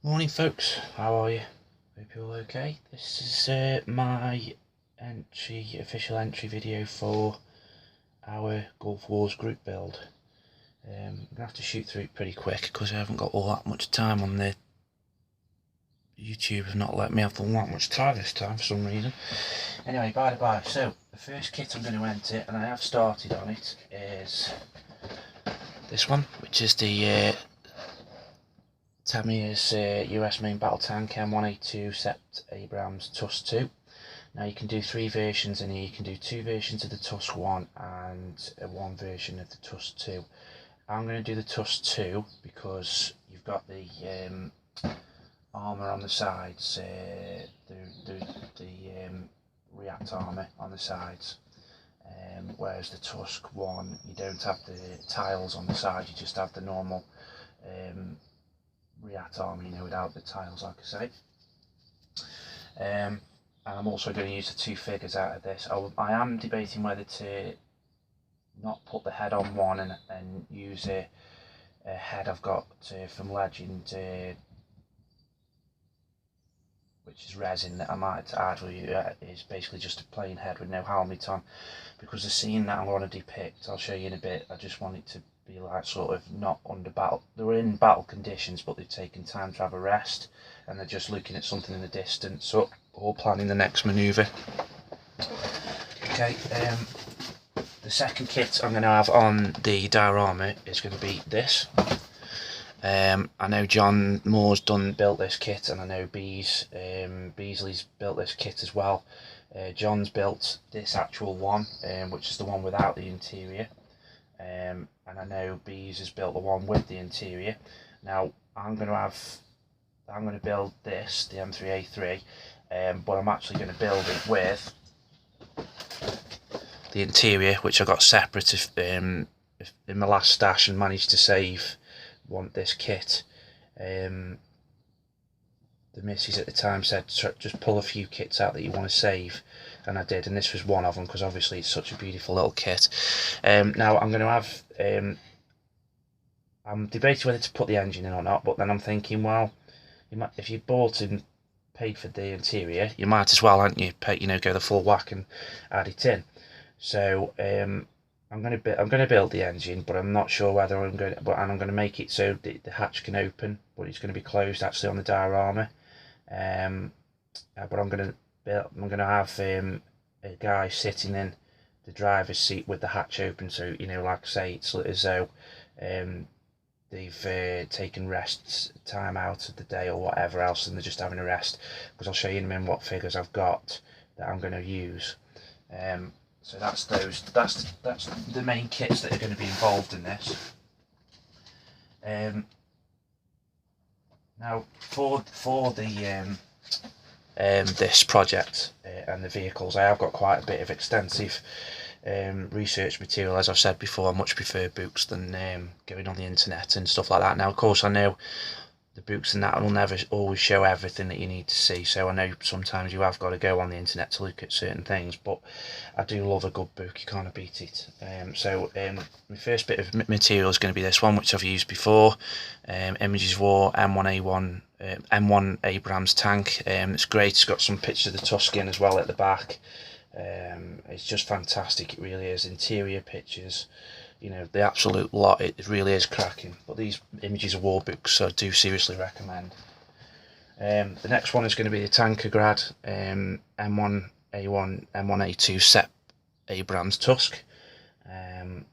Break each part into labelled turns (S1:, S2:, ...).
S1: Morning folks, how are you? Hope you're all okay. This is my official entry video for our Gulf Wars group build. I'm going to have to shoot through it pretty quick because I haven't got all that much time on the YouTube. Have not let me have all that much time this time for some reason. Anyway, by the by, so the first kit I'm going to enter, and I have started on it, is this one, which is the Tamir's US main battle tank M1A2 Sept Abrams TUS 2. Now you can do three versions in here. You can do two versions of the TUS 1 and one version of the TUS 2. I'm going to do the TUS 2 because you've got the armour on the sides, the React armour on the sides, whereas the Tusk 1 you don't have the tiles on the side, you just have the normal React armour, without the tiles, like I say. And I'm also going to use the two figures out of this. I am debating whether to not put the head on one and use a head I've got from Legend, which is resin, that I might add. Is basically just a plain head with no helmet on, because the scene that I want to depict, I'll show you in a bit, I just want it to be like sort of not under battle. They're in battle conditions, but they've taken time to have a rest, and they're just looking at something in the distance, or planning the next manoeuvre. Okay, the second kit I'm going to have on the diorama is going to be this. I know John Moore's built this kit, and I know Beasley's built this kit as well. John's built this actual one, which is the one without the interior. And I know Bees has built the one with the interior. Now I'm going to build this, the M3A3, but I'm actually going to build it with the interior, which I got separate in my last stash and managed to save this kit. The missus at the time said just pull a few kits out that you want to save, and I did, and this was one of them because obviously it's such a beautiful little kit. Now I'm going to have I'm debating whether to put the engine in or not, but then I'm thinking, well, if you bought and paid for the interior, you might as well, hadn't you, go the full whack and add it in. So I'm going to build the engine, but I'm not sure whether I'm going to make it so the hatch can open, but it's going to be closed actually on the diorama. But I'm going to have a guy sitting in the driver's seat with the hatch open, so like I say, it's as though they've taken time out of the day or whatever else, and they're just having a rest. Because I'll show you in a minute what figures I've got that I'm going to use. So that's the main kits that are going to be involved in this. Now for the this project and the vehicles, I have got quite a bit of extensive research material. As I've said before, I much prefer books than going on the internet and stuff like that. Now of course I know the books and that will never always show everything that you need to see, so I know sometimes you have got to go on the internet to look at certain things, but I do love a good book, you can't beat it. My first bit of material is going to be this one, which I've used before, Images of War M1A1 M1 Abrams tank. It's great, it's got some pictures of the Tuscan as well at the back. It's just fantastic, it really is. Interior pictures, the absolute lot, it really is cracking. But these Images of War books I do seriously recommend. The next one is going to be the Tankograd M1A1 M1A2 Sept Abrams Tusk, and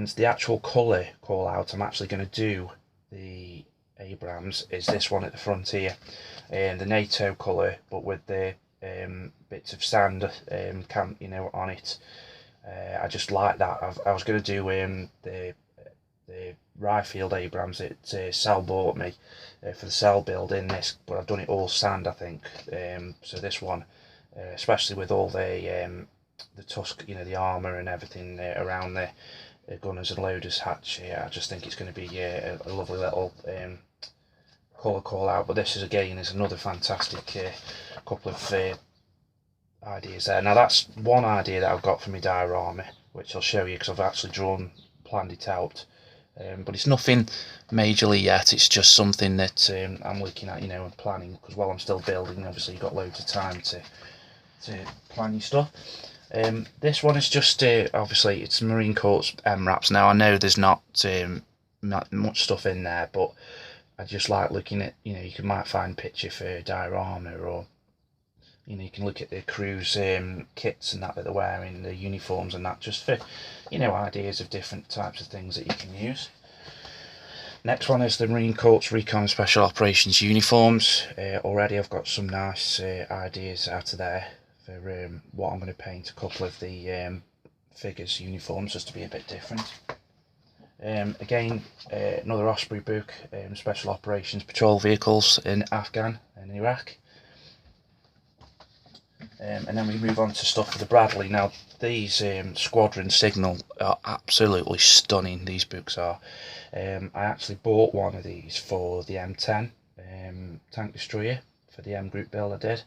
S1: the actual colour call out I'm actually going to do the Abrams is this one at the front here, the NATO colour, but with the bits of sand on it. I just like that. I was going to do the Ryefield Abrams that Sal bought me for the Sal build in this, but I've done it all sand, I think. So this one, especially with all the Tusk, the armour and everything around the gunners and loaders hatch, I just think it's going to be a lovely little colour call out. But this is another fantastic couple of ideas there. Now that's one idea that I've got for my diorama, which I'll show you because I've actually planned it out but it's nothing majorly yet. It's just something that I'm looking at, and planning, because while I'm still building, obviously you've got loads of time to plan your stuff. This one is just obviously it's Marine Corps MRAPs. Now I know there's not much stuff in there, but I just like looking at, you might find picture for diorama, or you can look at the crew's kits and that they're wearing, the uniforms and that, just for ideas of different types of things that you can use. Next one is the Marine Corps Recon and Special Operations uniforms. Already I've got some nice ideas out of there for what I'm going to paint a couple of the figures uniforms, just to be a bit different. Again, another Osprey book, Special Operations Patrol Vehicles in Afghan and Iraq. And then we move on to stuff for the Bradley. Now these Squadron Signal are absolutely stunning, these books are. I actually bought one of these for the M10 tank destroyer, for the M group build I did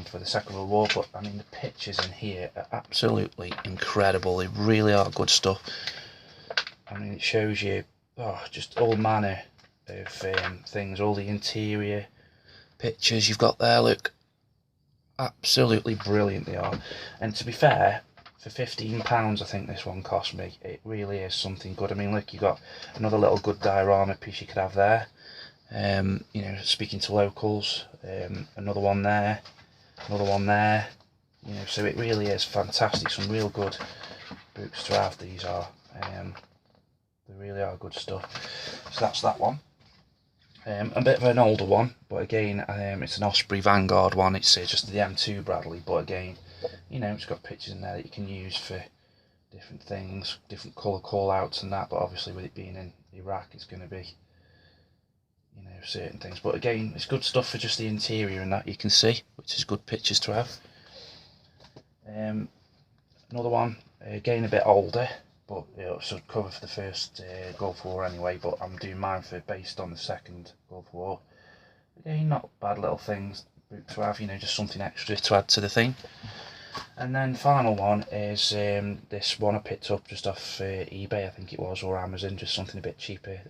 S1: for the Second World War, but I mean the pictures in here are absolutely incredible. They really are good stuff. I mean, it shows you just all manner of things, all the interior pictures you've got there, look. Absolutely brilliant they are. And to be fair, for £15 I think this one cost me, it really is something good. I mean, look, you've got another little good diorama piece you could have there. Speaking to locals, another one there, another one there. So it really is fantastic. Some real good books to have, these are. They really are good stuff. So that's that one. A bit of an older one, but again, it's an Osprey Vanguard one. It's just the M2 Bradley, but again, it's got pictures in there that you can use for different things, different colour call-outs and that. But obviously, with it being in Iraq, it's going to be, certain things. But again, it's good stuff for just the interior and that you can see, which is good pictures to have. Another one, again a bit older, but it's a cover for the first Gulf War anyway, but I'm doing mine based on the second Gulf War. Again, not bad little things to have, just something extra to add to the thing. And then final one is this one I picked up just off eBay, I think it was, or Amazon, just something a bit cheaper.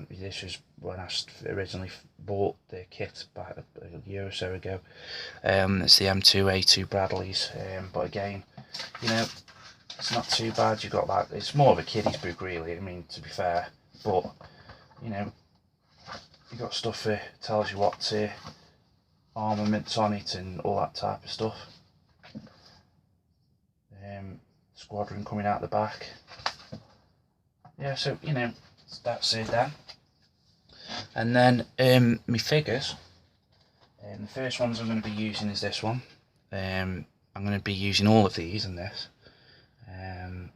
S1: This was when I originally bought the kit back a year or so ago. It's the M2A2 Bradleys, but again, it's not too bad. You've got that, it's more of a kiddie's book really, I mean, to be fair, but you've got stuff that tells you what armaments on it and all that type of stuff. Squadron coming out the back. Yeah, so that's it then. And then my figures. The first ones I'm going to be using is this one. I'm going to be using all of these and this. I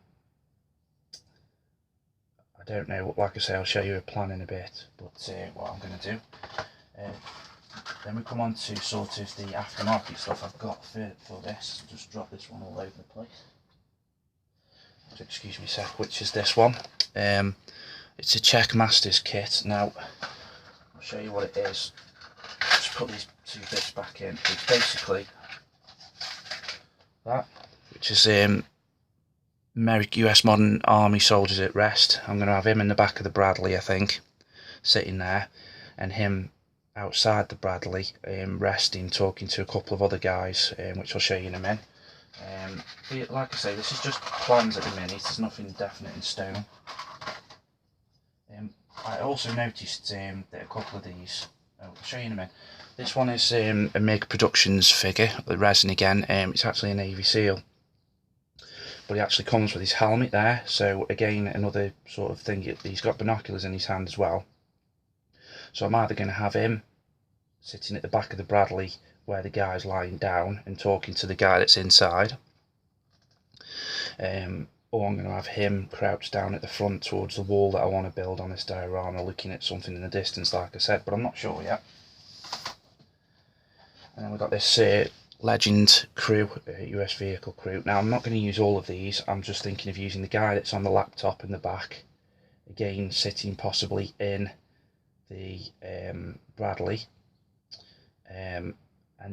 S1: don't know, like I say, I'll show you a plan in a bit, but what I'm going to do. Then we come on to sort of the aftermarket stuff I've got for this. Just drop this one all over the place. So excuse me a sec, which is this one. It's a Czech Masters kit. Now, I'll show you what it is. Just put these two bits back in. It's basically that, which is US Modern Army Soldiers at Rest. I'm going to have him in the back of the Bradley, I think, sitting there, and him outside the Bradley, resting, talking to a couple of other guys, which I'll show you in a minute. Like I say, this is just plans at the minute, there's nothing definite in stone. I also noticed that a couple of these, I'll show you in a minute. This one is a MiG Productions figure, the resin again. It's actually a Navy SEAL, but he actually comes with his helmet there. So again, another sort of thing, he's got binoculars in his hand as well. So I'm either going to have him sitting at the back of the Bradley where the guy's lying down and talking to the guy that's inside, or I'm going to have him crouched down at the front towards the wall that I want to build on this diorama, looking at something in the distance, like I said, but I'm not sure yet. And then we've got this Legend crew, US vehicle crew. Now I'm not going to use all of these, I'm just thinking of using the guy that's on the laptop in the back, again sitting possibly in the Bradley, and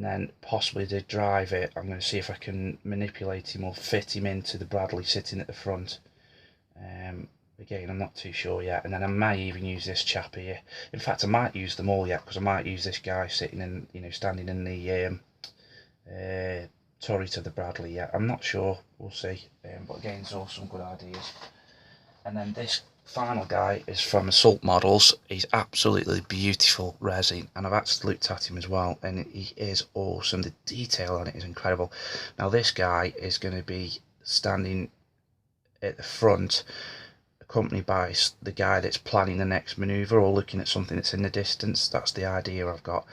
S1: then possibly to drive it, I'm going to see if I can manipulate him or fit him into the Bradley sitting at the front. again, I'm not too sure yet. And then I may even use this chap here. In fact, I might use them all yet, because I might use this guy sitting in, you know, standing in the turret of the Bradley yet. I'm not sure, we'll see. But again, it's all some good ideas. And then this final guy is from Assault Models. He's absolutely beautiful resin, and I've actually looked at him as well, and he is awesome. The detail on it is incredible. Now this guy is going to be standing at the front, accompanied by the guy that's planning the next manoeuvre or looking at something that's in the distance. That's the idea I've got.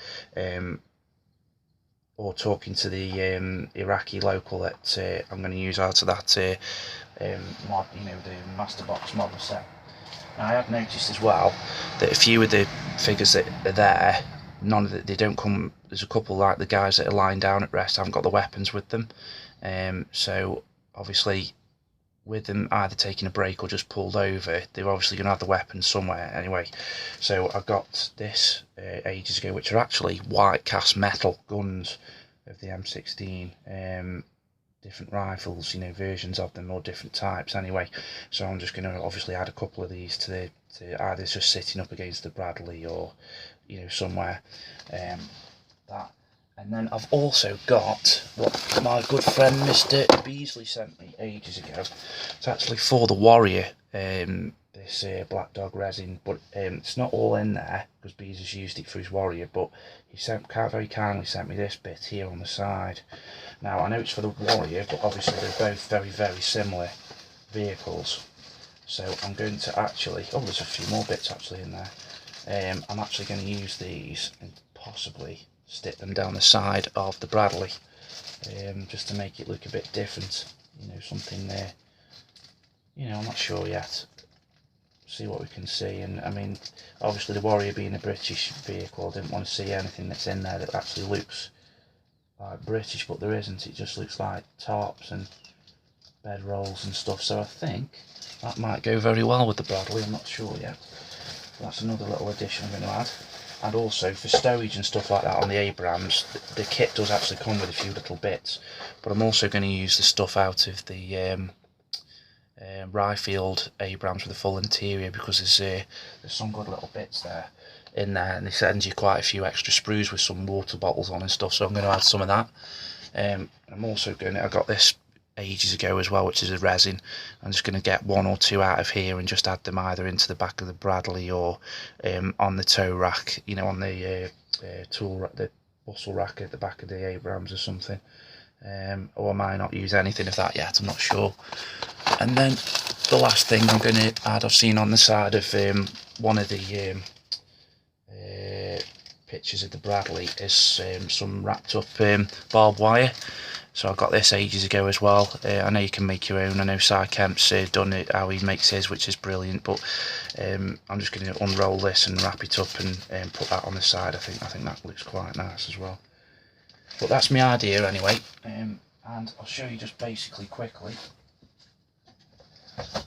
S1: Or talking to the Iraqi local that I'm going to use out of that mod, you know, the Master Box model set. Now I have noticed as well that a few of the figures that are there, none of they don't come. There's a couple, like the guys that are lying down at rest, haven't got the weapons with them. So obviously, with them either taking a break or just pulled over, they're obviously going to have the weapons somewhere anyway. So I got this ages ago, which are actually white cast metal guns of the M16. Different rifles, you know, versions of them, or different types anyway. So I'm just going to obviously add a couple of these to either just sitting up against the Bradley or, you know, somewhere. That. And then I've also got what my good friend Mr. Beasley sent me ages ago. It's actually for the Warrior, this Black Dog resin, but it's not all in there because Beasley's used it for his Warrior, but he very kindly sent me this bit here on the side. Now I know it's for the Warrior, but obviously they're both very, very similar vehicles. So I'm going to actually, oh, there's a few more bits actually in there. I'm actually going to use these and possibly stick them down the side of the Bradley, just to make it look a bit different, you know, something there, you know, I'm not sure yet. See what we can see. And I mean, obviously the Warrior being a British vehicle, I didn't want to see anything that's in there that actually looks like British, but there isn't. It just looks like tarps and bed rolls and stuff, so I think that might go very well with the Bradley. I'm not sure yet. That's another little addition I'm going to add. And also for stowage and stuff like that on the Abrams, the kit does actually come with a few little bits, but I'm also going to use the stuff out of the Ryefield Abrams with a full interior, because there's some good little bits there in there, and they send you quite a few extra sprues with some water bottles on and stuff, so I'm going to add some of that. I'm also going to, I got this ages ago as well, which is a resin. I'm just going to get one or two out of here and just add them either into the back of the Bradley or on the tow rack, you know, on the the bustle rack at the back of the Abrams or something. Or I might not use anything of that yet, I'm not sure. And then the last thing I'm going to add, I've seen on the side of one of the pictures of the Bradley, is some wrapped up barbed wire. So I got this ages ago as well. I know you can make your own. I know Cy Kemp's done it how he makes his, which is brilliant. But I'm just going to unroll this and wrap it up and put that on the side. I think that looks quite nice as well. But that's my idea anyway. And I'll show you just basically quickly. I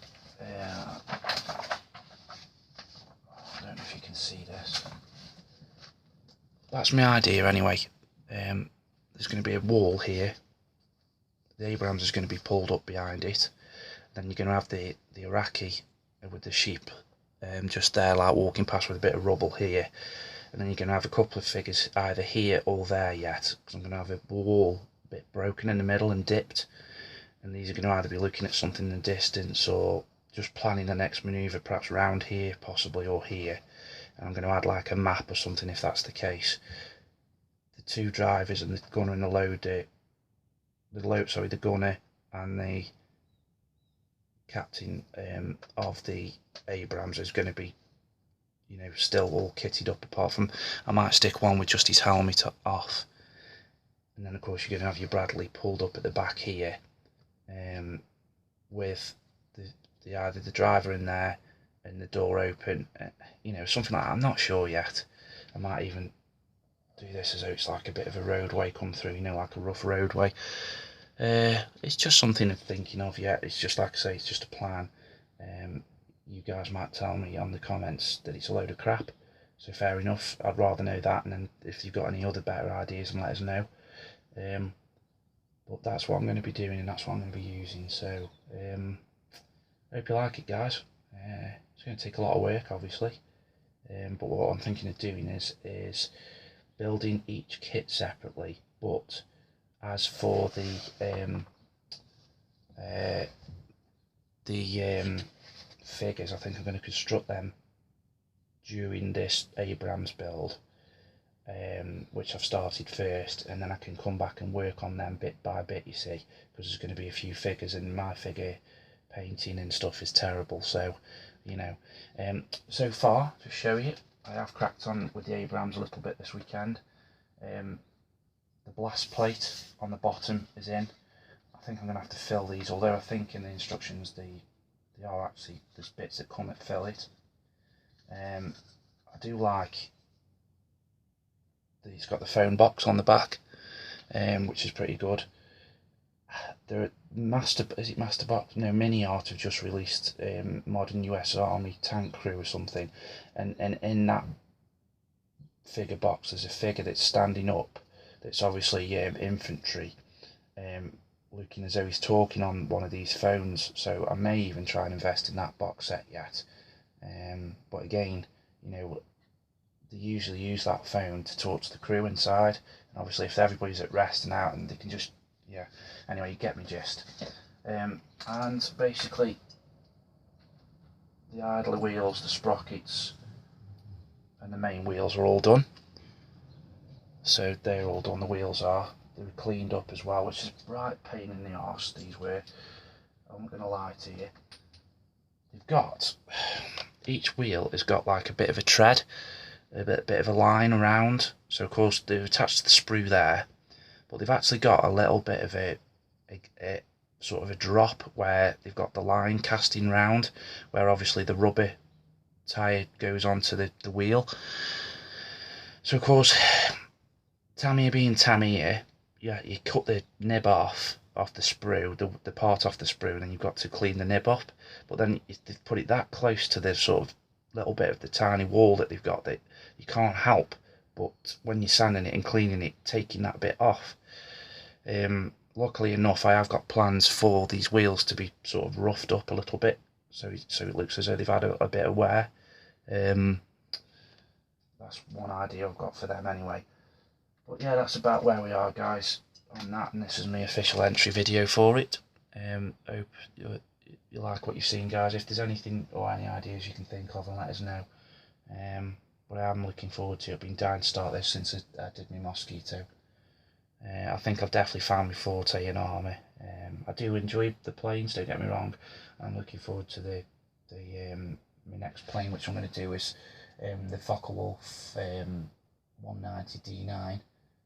S1: don't know if you can see this. That's my idea anyway. There's going to be a wall here. The Abrams is going to be pulled up behind it. Then you're going to have the Iraqi with the sheep just there, like walking past with a bit of rubble here. And then you're going to have a couple of figures either here or there yet, because I'm going to have a wall a bit broken in the middle and dipped. And these are going to either be looking at something in the distance or just planning the next manoeuvre, perhaps round here possibly, or here. And I'm going to add like a map or something if that's the case. The two drivers and the gunner and the the gunner and the captain of the Abrams is going to be, you know, still all kitted up, apart from I might stick one with just his helmet off. And then of course you're going to have your Bradley pulled up at the back here, with the either the driver in there and the door open, you know, something like that. I'm not sure yet. I might even do this as though it's like a bit of a roadway come through, you know, like a rough roadway. It's just something I'm thinking of yet. It's just, like I say, it's just a plan. You guys might tell me on the comments that it's a load of crap, so fair enough. I'd rather know that, and then if you've got any other better ideas, then let us know. But that's what I'm going to be doing, and that's what I'm going to be using. So I hope you like it, guys. It's going to take a lot of work, obviously, but what I'm thinking of doing is building each kit separately. But as for the figures, I think I'm going to construct them during this Abrams build, which I've started first, and then I can come back and work on them bit by bit, you see, because there's going to be a few figures, and my figure painting and stuff is terrible. So, you know, so far, to show you, I have cracked on with the Abrams a little bit this weekend. The blast plate on the bottom is in. I think I'm going to have to fill these, although I think in the instructions they are actually, there's bits that come that fill it. I do like that he's got the phone box on the back, which is pretty good. The Master Box? No, Mini Art have just released Modern US Army Tank Crew or something, and in that figure box there's a figure that's standing up, that's obviously infantry, looking as though he's talking on one of these phones. So I may even try and invest in that box set yet. But again, you know, they usually use that phone to talk to the crew inside, and obviously if everybody's at rest and out, and they can just, yeah, anyway, you get me gist. And basically the idler wheels, the sprockets and the main wheels are all done, so they're all done. The wheels are, they were cleaned up as well, which is a right pain in the arse, these were, I'm not going to lie to you. They've got, each wheel has got like a bit of a tread, a bit of a line around, so of course they're attached to the sprue there, but they've actually got a little bit of a sort of a drop where they've got the line casting round, where obviously the rubber tyre goes onto the wheel. So of course, Tamiya being Tamiya, yeah, you cut the nib off the sprue, the part off the sprue, and then you've got to clean the nib up. But then they've put it that close to the sort of little bit of the tiny wall that they've got, that you can't help but, when you're sanding it and cleaning it, taking that bit off. Luckily enough, I have got plans for these wheels to be sort of roughed up a little bit, so it looks as though they've had a bit of wear. That's one idea I've got for them anyway. But yeah, that's about where we are, guys, on that, and this is my official entry video for it. Hope you like what you've seen, guys. If there's anything or any ideas you can think of, and let us know. But I am looking forward to it. I've been dying to start this since I did my Mosquito. I think I've definitely found my forte in army. I do enjoy the planes, don't get me wrong. I'm looking forward to my next plane, which I'm going to do is the Focke-Wulf 190 D9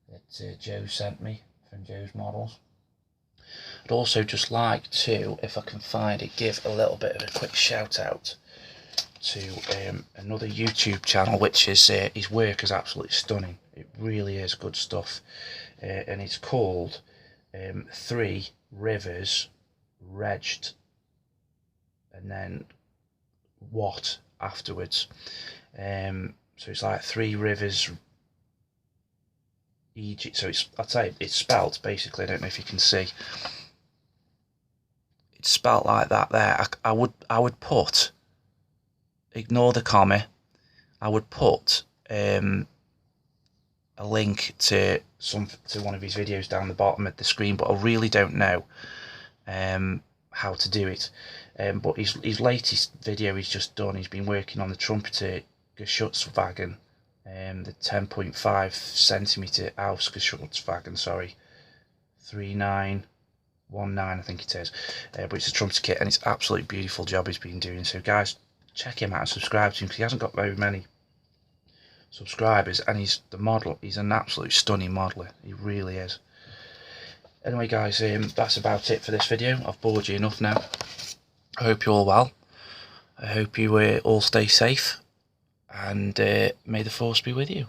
S1: that Joe sent me from Joe's Models. I'd also just like to, if I can find it, give a little bit of a quick shout out to another YouTube channel, which is his work is absolutely stunning. It really is good stuff, and it's called 3 Rivers Regged, and then what afterwards. So it's like 3 Rivers Egypt. So I'd say it's spelt basically. I don't know if you can see. It's spelt like that there. I would put, ignore the comma, I would put a link to one of his videos down the bottom of the screen, but I really don't know how to do it. But his latest video he's just done, he's been working on the Trumpeter Geschutzwagen, the 10.5 centimeter Ausgeschutzwagen, sorry, 3919 I think it is, but it's a Trumpeter kit, and it's absolutely beautiful job he's been doing. So guys, check him out and subscribe to him, because he hasn't got very many subscribers, and he's an absolute stunning modeler. He really is. Anyway guys, that's about it for this video. I've bored you enough now. I hope you're all well. I hope you all stay safe, and may the force be with you.